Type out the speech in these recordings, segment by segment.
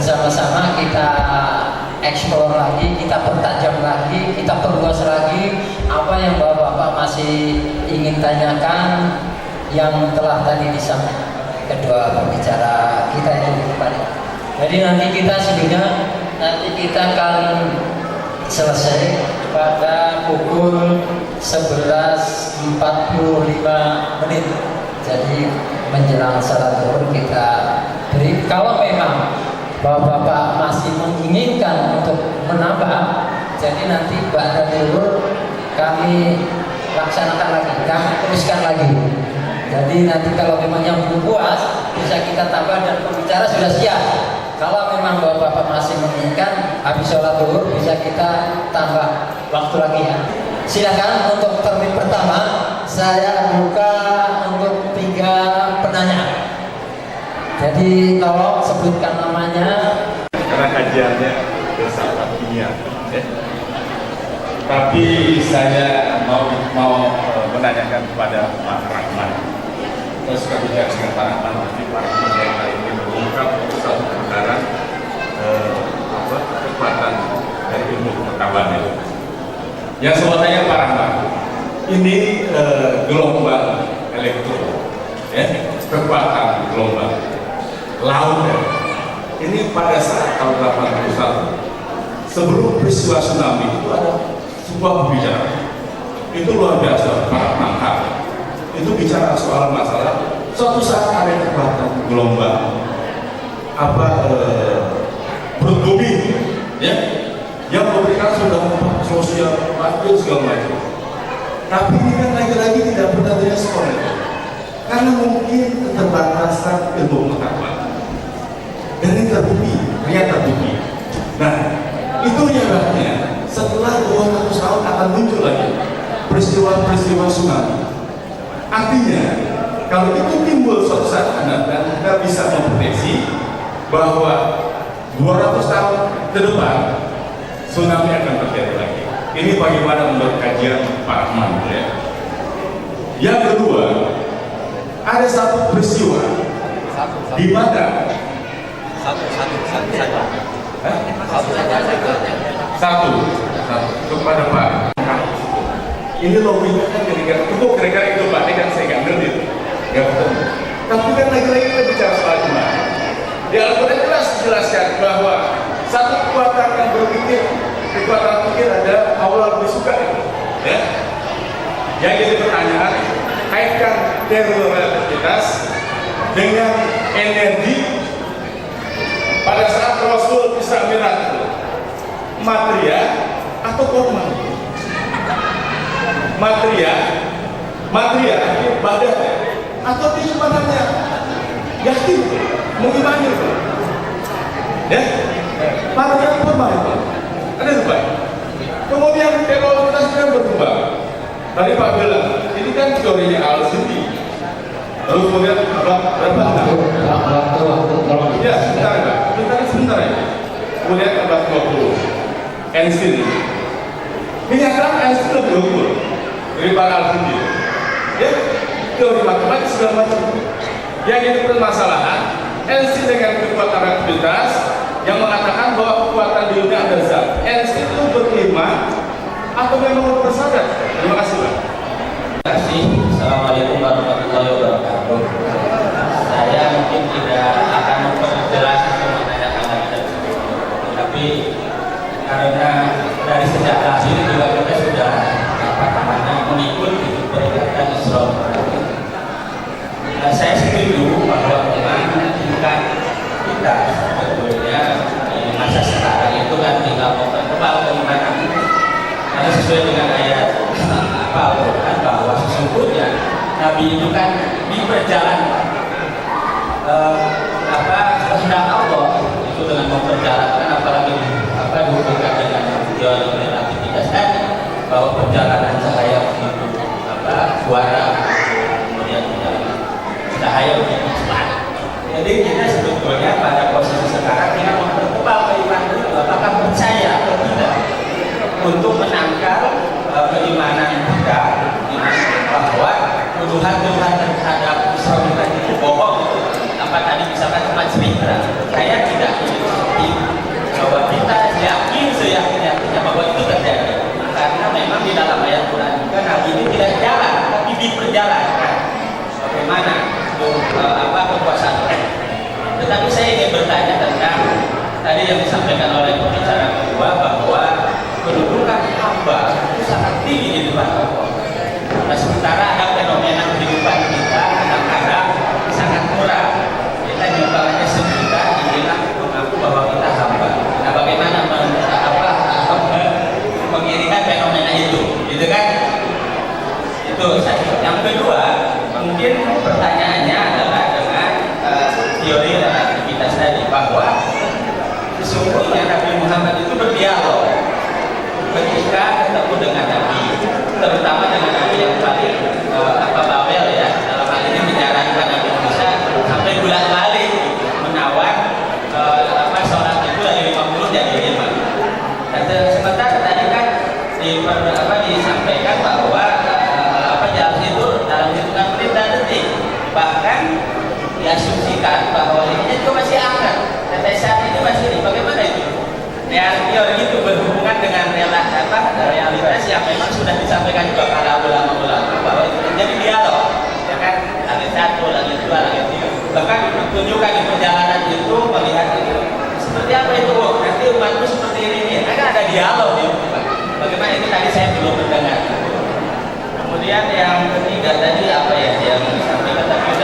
bersama-sama kita eksplor lagi, kita pertajam lagi, kita perluas lagi apa yang Bapak-Bapak masih ingin tanyakan yang telah tadi disampaikan kedua pembicara kita itu di depan. Jadi nanti kita akan selesai pada pukul 11.45 menit. Jadi menjelang salat zuhur kita beri. Kalau memang Bapak-Bapak masih menginginkan untuk menambah, jadi nanti ba'da zuhur kami laksanakan lagi, kami teruskan lagi. Jadi nanti kalau memang yang belum puas bisa kita tambah dan pembicara sudah siap. Kalau memang Bapak-Bapak masih menginginkan habis sholat zuhur bisa kita tambah waktu lagi ya. Silakan untuk termin pertama saya buka untuk 3 penanya. Jadi tolong sebutkan namanya. Karena kajiannya bersama kimia, ya. Tapi saya mau menanyakan kepada Pak Rahman. Saya suka bicara dengan Pak Rahman, tapi Pak Rahman yang lain ini mengungkap satu perkara kekuatan dari ilmu pengetahuan itu. Yang saya mau tanya Pak Rahman, ini gelombang elektro, ya, kekuatan gelombang laut, ya. Ini pada saat tahun 81 sebelum peristiwa tsunami itu ada sebuah pembicaraan itu luar biasa, para penangkap itu bicara soal masalah suatu saat ada kekuatan gelombang bertubi, ya, yang memberikan sudah sosial material segala macam. Tapi ini kan lagi-lagi tidak pernah direspon, karena mungkin keterbatasan ilmu pengetahuan. Dan ini ternyata terbukti. Nah, itu hebatnya. Setelah 200 tahun akan muncul lagi peristiwa-peristiwa tsunami. Artinya, kalau itu timbul suatu saat dan kita bisa memprediksi bahwa 200 tahun ke depan tsunami akan terjadi lagi. Ini bagaimana menurut kajian Pak Rahman, ya. Yang kedua, ada satu peristiwa di mana satu kepada Pak. Ini logika kan kira-kira itu Pak, ini kan saya nggak ngerti, nggak ketemu. Tapi kan lagi-lagi kita bicara soal iman. Di Al-Quran jelas dijelaskan bahwa satu kekuatan yang berpikir, kekuatan pikir ada Allah lebih suka, ya. Yang jadi pertanyaan, kaitkan teori relativitas dengan energi pada saat Rasul Isra Mi'raj itu, materia atau korban? Materia badan atau dia sebenarnya yakin, mengimani itu, ya, materia korban itu ada itu Pak. Kemudian teknologi kita berkembang. Tadi Pak bilang ini kan teorinya Al-Sidi. Lalu kemudian berapa? Waktu. Ya, sebentar ya. Kemudian abad 20. Einstein. Menyatakan Einstein lebih unggul daripada Al-Sidi. Ya, teori matematik segala macam. Yang jadi permasalahan, Einstein dengan kekuatan relativitas yang mengatakan bahwa kekuatan di dunia ada zat. Einstein itu beriman atau memang bersadar? Terima kasih Pak. Terima kasih. Assalamualaikum warahmatullahi wabarakatuh. Saya mungkin tidak akan memperjelas atau menanyakan lagi, tapi karena dari sejak lahir juga kita sudah mengikuti perikatan Isra. Saya setuju bahwa memang tingkat kita sebetulnya di masa sekarang itu kan tinggal memperkebal keimanan. Karena sesuai dengan ayat Al-Quran bahwa sesungguhnya Nabi itu kan di perjalanan kehendak Allah itu dengan memperjalankan, apalagi dihubungkan dengan teori relativitas tadi bahwa perjalanan cahaya begitu suara kemudian cahaya begitu cepat. Jadi kita sebetulnya pada posisi sekarang tinggal memperkebal keimanan itu, apakah percaya atau tidak, untuk menangkal keimanan kita bahwa tuduhan-tuduhan terhadap Isra Mi'raj itu bohong. Apa tadi misalkan tempat cerita, saya tidak tadi yang disampaikan oleh pembicara kedua bahwa kedudukan hamba itu sangat tinggi di depan Allah. Nah, sementara ada fenomena kehidupan kita kadang-kadang sangat murah. Kita nyumbang aja sejuta dibilang mengaku bahwa kita hamba. Nah, bagaimana mengiringan fenomena itu, gitu kan? Itu satu. Yang kedua, mungkin pertanyaannya adalah dengan teori relativitas tadi, bahwa sesungguhnya Nabi Muhammad itu berdialog ketika ketemu dengan Nabi, terutama dengan Nabi yang paling bawel ya, dalam hal ini menyarankan Nabi Musa sampai bulat-balik menawar sholat itu dari 50 jadi 5. Dan sementara tadi kan disampaikan bahwa jalan itu dalam hitungan menit dan detik, bahkan diasumsikan bahwa ini juga masih akan sampai saat ini masih ini. Bagaimana itu? Teori itu berhubungan dengan realitas yang memang sudah disampaikan juga para ulama-ulama bahwa itu menjadi dialog, ya kan? Langit 1, langit 2, langit 3. Bahkan tunjukkan di perjalanan itu melihat itu seperti apa itu. Nanti umatku seperti ini. Kan ada dialog ya. Bagaimana itu tadi saya belum mendengar. Kemudian yang ketiga tadi apa ya, yang disampaikan tadi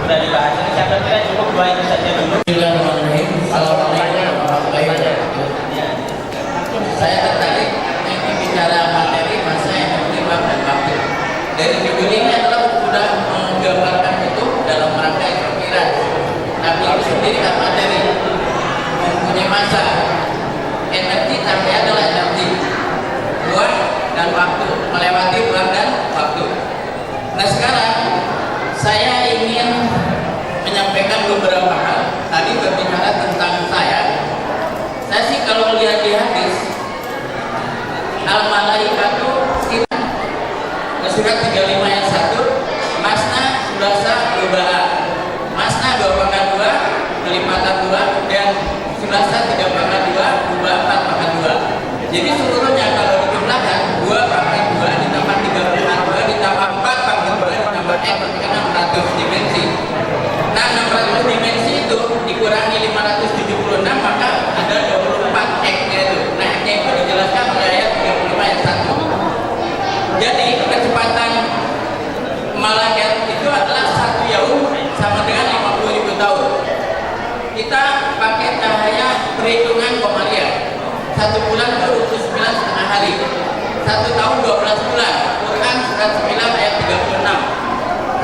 sudah dibahas ini, saya kira cukup 2 itu saja dulu. Bismillahirrahmanirrahim. Assalamualaikum warahmatullahi wabarakatuh. Saya tertarik ini bicara materi masa yang terlibat dan waktu. Dari judul ini adalah sudah menggambarkan itu dalam rangka pikiran. Nabi itu sendiri kan materi, mempunyai masa. Energi cahaya adalah energi, ruang dan waktu, melewati ruang dan waktu. Nah, sekarang saya ingin menyampaikan beberapa hal. Tadi berbicara tentang saya sih kalau lihat di hadis al-malaikatu surat 35 ayat 1, masna sulasa ruba'a, masna 2/2, kelipatan 2, dan sulasa 3/2, ruba'a 4/2. Jadi seluruhnya kalau dijumlahkan 2/2 ditambah 3/2 ditambah 4/2 ditambah X kan 600 dimensi. Nah, 600 dimensi itu dikurangi 576 maka ada 24 X-nya itu. Nah, X-nya itu dijelaskan oleh ayat 35 ayat 1. Jadi kecepatan malaikat itu adalah 1 yaum sama dengan 50.000 tahun. Kita pakai cahaya perhitungan Komariah. 1 bulan itu 29,5 hari. 1 tahun 12 bulan. Quran surat 9 ayat 36.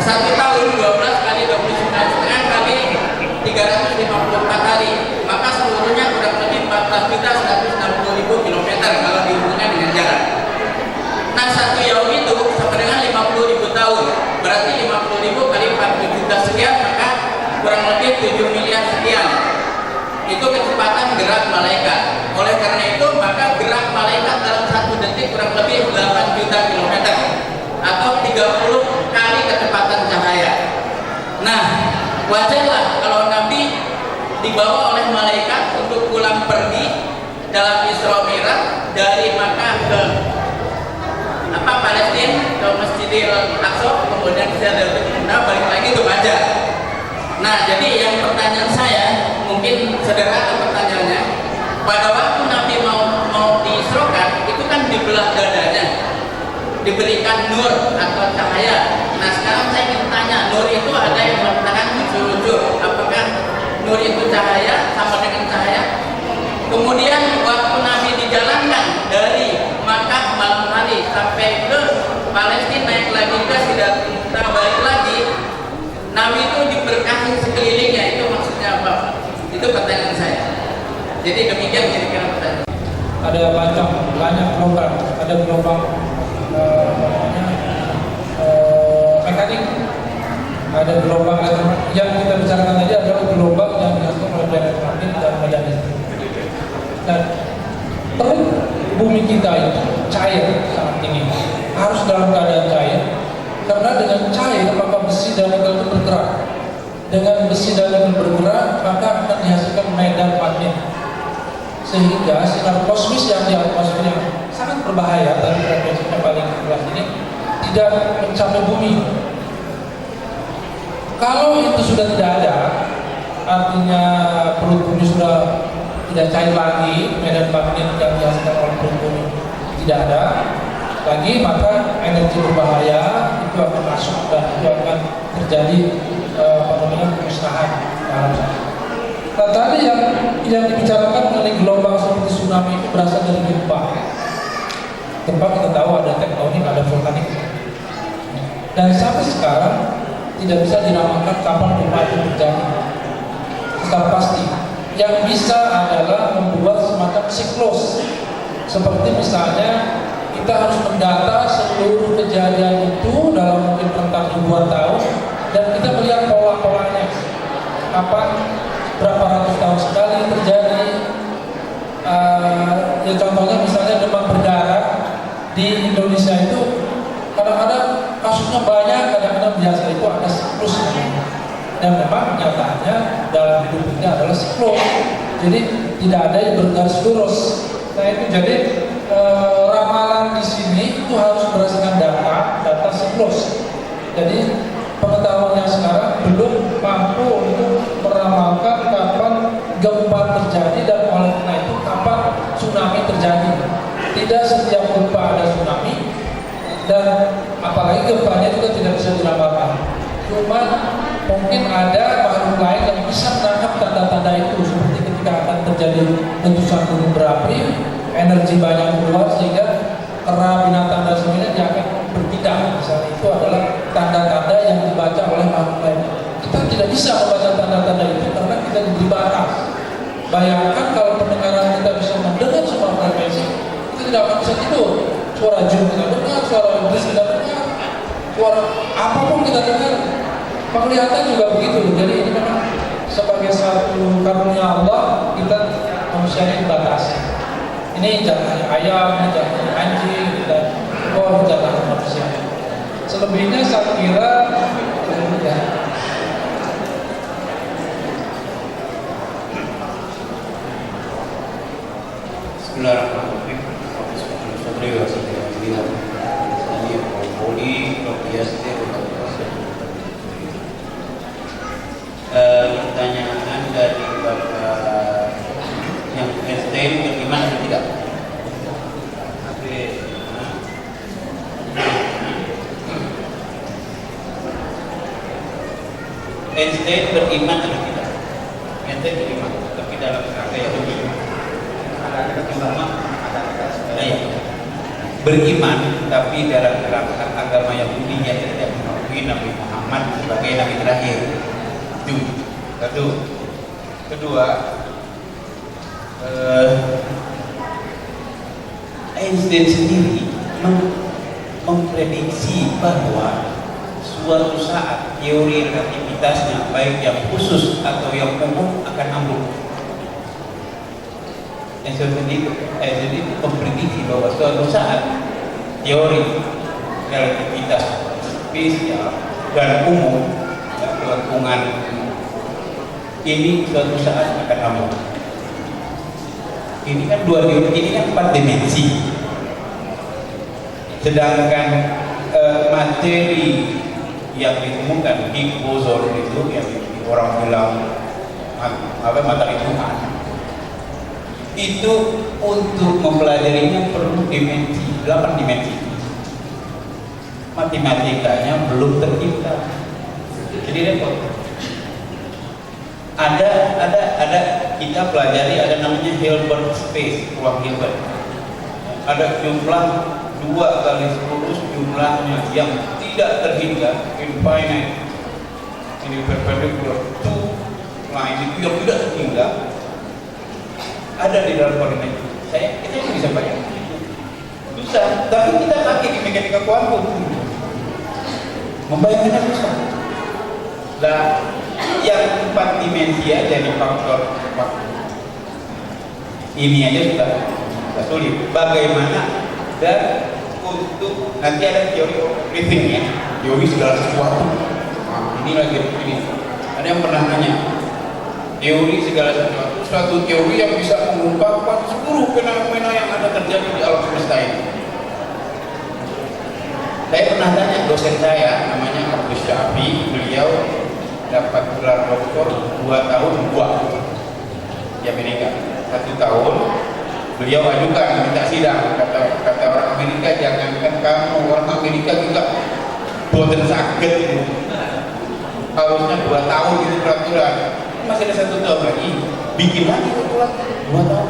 1 tahun 12 kali 29,5 kali 354 hari. Maka seluruhnya kurang lebih 14.160.000 km kalau dihubungkan dengan jarak. Nah, 1 yaum itu sama dengan 50.000 tahun. Berarti 50.000 kali 40 juta sekian, maka kurang lebih 7 miliar sekian. Itu kecepatan gerak malaikat. Oleh karena itu, maka gerak malaikat dalam 1 detik kurang lebih 8 juta kilometer atau 30 kali kecepatan cahaya. Nah, wajarlah kalau Nabi dibawa oleh malaikat untuk pulang pergi dalam Isra Mi'raj dari Makkah ke Palestina, ke Masjidil Aqsa, kemudian ke balik lagi ke Bajar. Nah, jadi yang pertanyaan saya mungkin sederhana pertanyaannya, pada waktu Nabi mau diisrokan itu kan dibelah dadanya, diberikan nur atau cahaya. Nah, sekarang saya ingin tanya, nur itu ada yang mengatakan unsur-unsur, apakah nur itu cahaya sama dengan cahaya? Kemudian waktu Nabi dijalankan dari Makkah malam hari sampai ke Palestina, naik lagi ke Sidratul balik lagi, Nabi itu diberkahi sekelilingnya. Itu maksudnya apa? Itu pertanyaan saya. Jadi demikian kira-kira pertanyaan. Ada banyak gelombang, ada gelombang mekanik, ada gelombang yang kita bicarakan tadi adalah gelombang yang dihasilkan oleh planet Mars dan Merkurius. Dan perut bumi kita itu cair sangat tinggi, harus dalam keadaan cair, karena dengan cair maka besi dan nikel itu bergerak. Dengan besi dan nikel bergerak maka akan dihasilkan medan magnet, sehingga sinar kosmis yang di atmosfer yang sangat berbahaya dari frekuensinya paling keras ini tidak mencapai bumi. Kalau itu sudah tidak ada, artinya perut bumi sudah tidak cair lagi, medan magnet yang dihasilkan oleh perut bumi tidak ada lagi, maka energi berbahaya itu akan masuk dan itu akan terjadi pemusnahan alam sana. Nah, tadi yang dibicarakan mengenai gelombang seperti tsunami itu berasal dari gempa. Gempa kita tahu ada tektonik, ada vulkanik. Dan sampai sekarang tidak bisa dinamakan kapan gempa itu terjadi secara pasti. Yang bisa adalah membuat semacam siklus. Seperti misalnya kita harus mendata seluruh kejadian itu dalam mungkin rentang ribuan tahun dan kita melihat pola-polanya. Kapan, berapa ratus tahun sekali terjadi. Ya contohnya misalnya demam berdarah di Indonesia itu kadang-kadang kasusnya banyak, kadang-kadang biasa, itu ada siklus. Dan memang nyatanya dalam hidup ini adalah siklus. Jadi tidak ada yang bergaris lurus. Nah itu jadi ramalan di sini itu harus berdasarkan data siklus. Jadi pengetahuan yang sekarang belum mampu untuk meramalkan kapan gempa terjadi dan oleh karena itu kapan tsunami terjadi. Tidak setiap gempa ada tsunami dan apalagi gempanya juga tidak bisa diramalkan. Cuma mungkin ada makhluk lain yang bisa menangkap tanda-tanda itu, seperti ketika akan terjadi letusan gunung berapi, energi banyak keluar sehingga kera binatang dan sebagainya dia akan berpindah. Misalnya itu adalah tanda-tanda yang dibaca oleh makhluk lain. Kita tidak bisa membaca tanda-tanda itu karena kita diberi batas. Bayangkan kalau pendengaran kita bisa mendengar semua frekuensi, kita tidak akan bisa tidur. Suara jum kita dengar, suara iblis kita dengar, suara apapun kita dengar. Penglihatan juga begitu. Jadi ini memang sebagai satu karunia Allah, kita manusia ini dibatasi. Ini jangan ayam, ini jangan anjing, dan jangan manusia. Selebihnya saya kira ya. Bismillahirrahmanirrahim. Pertanyaan dari Bapak yang Einstein beriman atau tidak? Einstein beriman atau tidak? Einstein beriman, tapi dalam kerangka yang beriman. Beriman, tapi dalam kerangka agama Yahudi yang tidak mengakui Nabi Muhammad sebagai Nabi terakhir. Itu satu. Kedua, Einstein sendiri memprediksi bahwa suatu saat teori relativitasnya baik yang khusus atau yang umum akan ambruk. Einstein sendiri memprediksi bahwa suatu saat teori relativitas spesial dan umum keuntungan ini suatu saat akan ambruk. Ini kan dua teori, ini kan 4 dimensi. Sedangkan materi yang ditemukan di boson itu yang orang bilang materi Tuhan, itu untuk mempelajarinya perlu dimensi, 8 dimensi. Matematikanya belum tercipta, jadi repot. Ada kita pelajari ada namanya Hilbert space, ruang Hilbert. Ada jumlah 2 kali 10 jumlahnya yang tidak terhingga, infinite, ini perpendicular to line itu yang tidak terhingga, ada di dalam koordinat. Kita bisa bayangkan. Bisa, tapi kita pakai di mekanika kuantum. Membayangkannya susah. Nah, yang 4 dimensi aja di faktor ini aja sudah sulit. Bagaimana dan untuk nanti ada teori everything ya, teori segala sesuatu. Nah, ini lagi ini. Ada yang pernah nanya teori segala sesuatu, suatu teori yang bisa mengungkapkan seluruh fenomena yang ada terjadi di alam semesta ini. Saya pernah tanya dosen saya, namanya Abdul Syafi, beliau dapat gelar doktor 2 tahun di Amerika. 1 tahun beliau ajukan minta sidang, kata orang Amerika, jangankan kamu, orang Amerika juga boten sakit, harusnya 2 tahun itu peraturan, masih ada 1 tahun lagi, bikin lagi peraturan 2 tahun,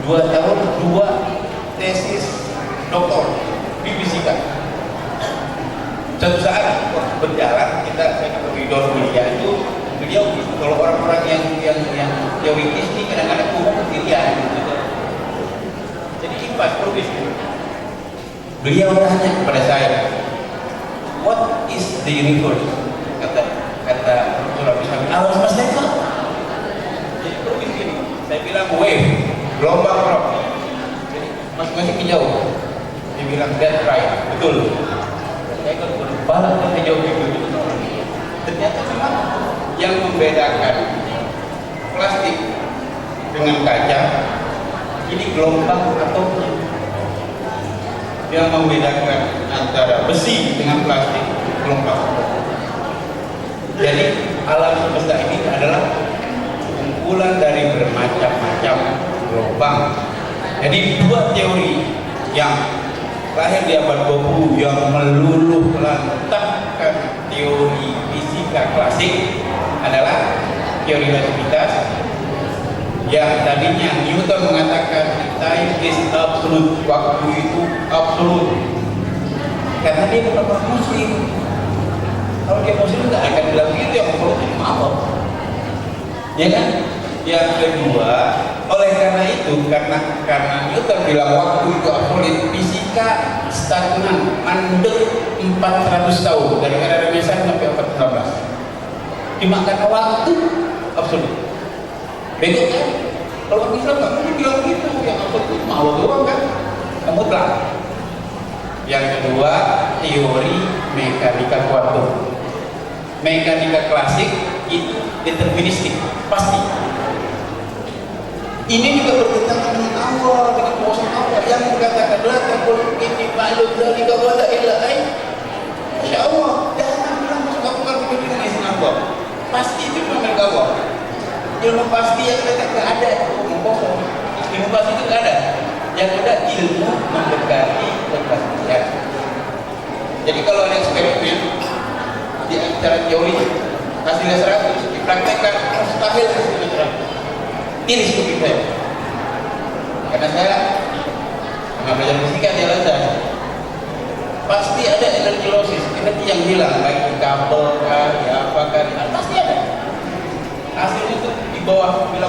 2 tahun 2 tesis doktor dibisikan. Suatu saat berjalan saya ke koridor kuliah itu, beliau kalau orang-orang yang teoritis ini kadang-kadang ngomong sendirian gitu. Jadi impas profes. Beliau tanya kepada saya, what is the universe? Kata Profesor Abis Hamid, awas mas Deva. Jadi profes ini, saya bilang wave, gelombang rock. Jadi masing-masing menjauh. Dia bilang that's right, betul. Saya kalau berbalik ke jauh itu, ternyata memang yang membedakan plastik dengan kaca ini gelombang atomnya. Yang membedakan antara besi dengan plastik gelombang atom. Jadi alam semesta ini adalah kumpulan dari bermacam-macam gelombang. Jadi 2 teori yang lahir di abad 20 yang meluluh lantahkan teori fisika klasik adalah teori relativitas yang tadinya Newton mengatakan time is absolute, waktu itu absolut, karena dia bukan orang muslim. Kalau dia muslim nggak akan bilang gitu, yang absolut itu mabok, ya kan? Yang kedua, oleh karena itu, karena Newton bilang waktu itu absolut, fisika stagnan, mandek 400 tahun dari era Renaissance sampai abad 19. Cuma karena waktu absolut. Bego kan? Kalau orang Islam nggak mungkin bilang gitu, yang absolut mau doang kan? Mutlak. Yang kedua, teori mekanika kuantum. Mekanika klasik itu deterministik, pasti. Ini juga bertentangan dengan Allah, dengan kuasa Allah yang mengatakan la taqul inni fa'alu dzalika wa la ilaha illa Allah. Jangan bilang aku kan begini dengan izin Allah. Pasti itu memang Allah. Ilmu pasti yang kita nggak ada, ilmu kosong. Ilmu pasti itu nggak ada. Yang ada ilmu mendekati kepastian. Jadi kalau ada eksperimen di acara teori hasilnya 100, dipraktekkan mustahil hasilnya 100. Ini seperti saya, karena saya belajar fisika di Al-Azhar, pasti ada energi losis, energi yang hilang, baik di kabel kah, di apa kah, pasti ada. Hasilnya itu di bawah 100.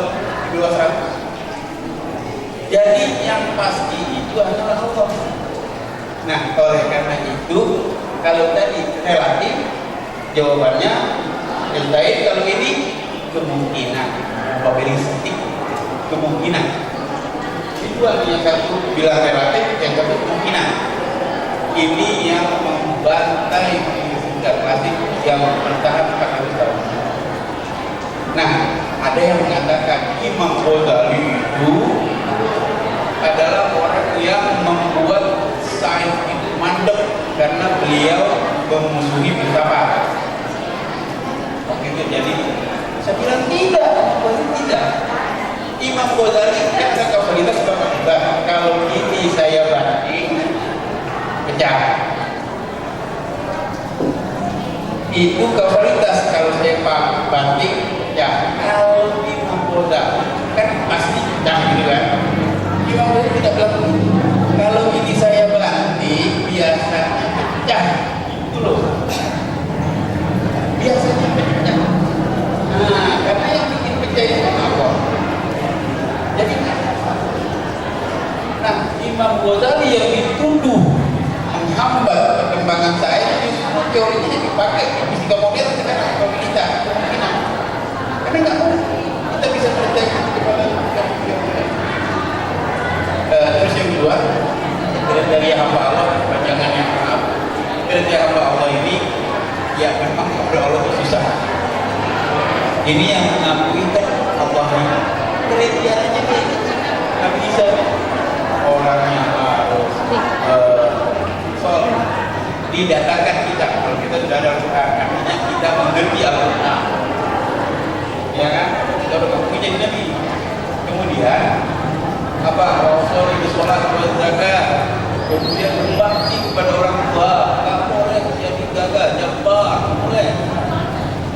Jadi yang pasti itu adalah Allah. Nah, oleh karena itu, kalau tadi relatif, jawabannya deltain. Kalau ini kemungkinan, probabilistik, kemungkinan. Itu yang satu bilang relatif, yang satu kemungkinan. Ini yang membantai fisika klasik yang bertahan 400 tahun. Nah, ada yang mengatakan Imam Ghazali itu adalah orang yang membuat sains itu mandek karena beliau memusuhi filsafat. Oke, itu jadi saya bilang tidak. Imam Ghazali kata kausalitas bapak, kalau ini saya banding pecah. Itu kausalitas, kalau saya banding pecah. Kalau Imam Ghazali kan pasti pecah gitu kan. Imam Ghazali tidak bilang kalau ini saya banding biasanya pecah. Itu loh. Biasanya pecah. Nah, karena yang bikin pecah itu apa? Jadi, nah Imam Ghazali yang dituduh menghambat perkembangan sains, justru teorinya dipakai di fisika modern sekarang, probabilitas, kemungkinan. Karena nggak mungkin kita bisa percaya kepada terus yang kedua, dari hamba Allah, panjangannya maaf, dari hamba Allah ini, ya memang kepada Allah itu susah. Ini yang mengakui kan Allah ini kriterianya kayak gitu. Nggak bisa orang yang harus didatakan kita. Kalau kita sudah ada Al-Quran, artinya kita mengerti Al-Quran, ya kan? Kita udah ngaku jadi nabi. Kemudian apa? Rasul itu sholat, berzakat, kemudian berbakti kepada orang tua, nggak boleh jadi gagal, nyebar, boleh,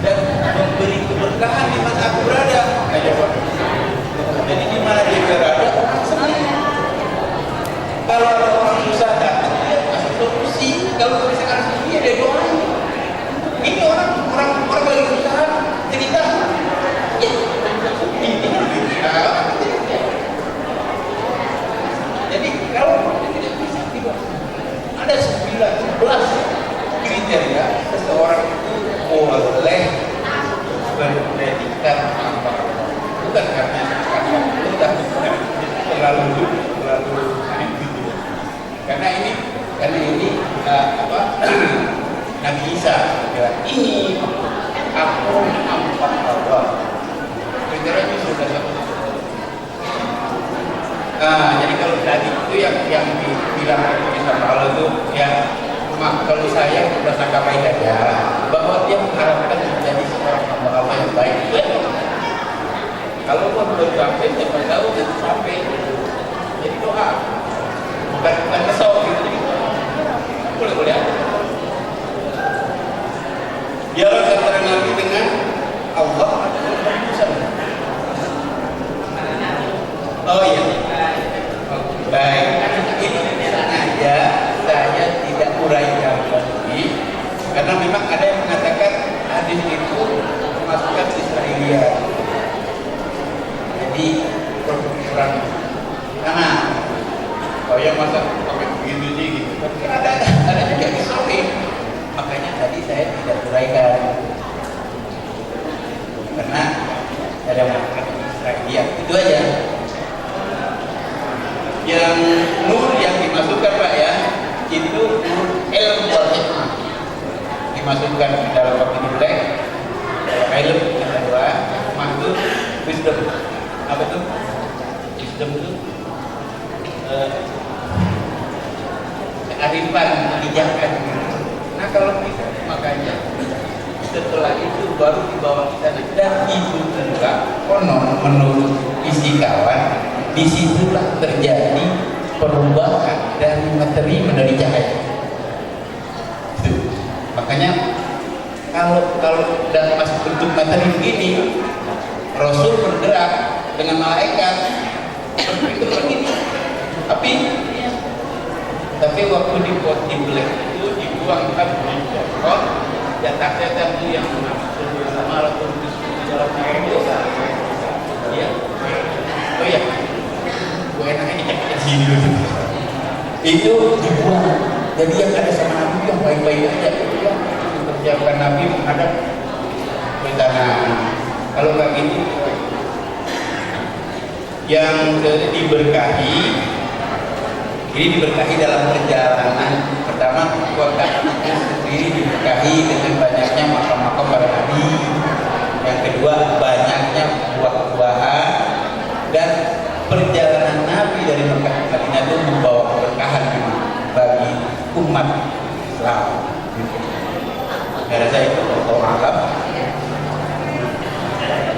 dan memberi keberkahan di mana aku berada. Jadi di mana dia berada, orang senang. Kalau ada orang susah datang, dia kasih solusi. Kalau misalkan dia ada doanya. Ini orang lagi susah cerita. Ya, ini jadi kalau tidak bisa tidak ada 11 kriteria seseorang itu boleh berpredikat apa, bukan karena terlalu gitu. Karena ini apa Nabi Isa bilang ini aku nampak Allah. Kriteria sudah satu. Jadi kalau tadi itu yang dibilang sama Allah itu ya, kalau saya sudah baik aja bahwa dia mengharapkan menjadi seorang hamba Allah yang baik. Kalau pun belum sampai, siapa tahu itu sampai. Jadi doa, bukan kesal gitu. Boleh aja. Dialog antara Nabi dengan Allah adalah urusan. Oh iya. Baik. Ini sengaja saya tidak uraikan lagi, karena memang ada yang mengatakan hadis itu memasukkan Israelia. Jadi kurang. Karena kalau yang masa pakai begitu sih gitu. Ada juga Israel. Makanya tadi saya tidak uraikan. Karena ada mengatakan Israelia. Itu aja. Yang nur yang dimasukkan Pak ya, itu nur ilmu wal hikmah dimasukkan di dalam kopi black. Ilmu yang kedua, maksud wisdom. Apa tuh? Wisdom itu kearifan, kebijakan. Nah kalau kita makanya setelah itu baru dibawa kita, dan itu juga konon menurut fisikawan, disitulah terjadi perubahan dari materi menjadi cahaya. Itu. Makanya kalau dalam masuk bentuk materi begini, Rasul bergerak dengan malaikat itu begini. Tapi waktu di black itu dibuangkan di botol, jatah setan itu yang sama lalu di dalam itu. Ya. Oh ya. Gue enaknya dicek sini dulu. Itu dibuang. Jadi yang ada sama Nabi yang baik-baik aja. Ya, persiapkan Nabi menghadap bencana. Kalau nggak gitu, yang diberkahi, ini diberkahi dalam perjalanan. Pertama, kota itu sendiri diberkahi dengan banyaknya makam-makam para nabi. Yang kedua, banyaknya buah-buahan, dan perjalanan Nabi dari Mekah ke Madinah itu membawa keberkahan bagi umat Islam. Saya rasa itu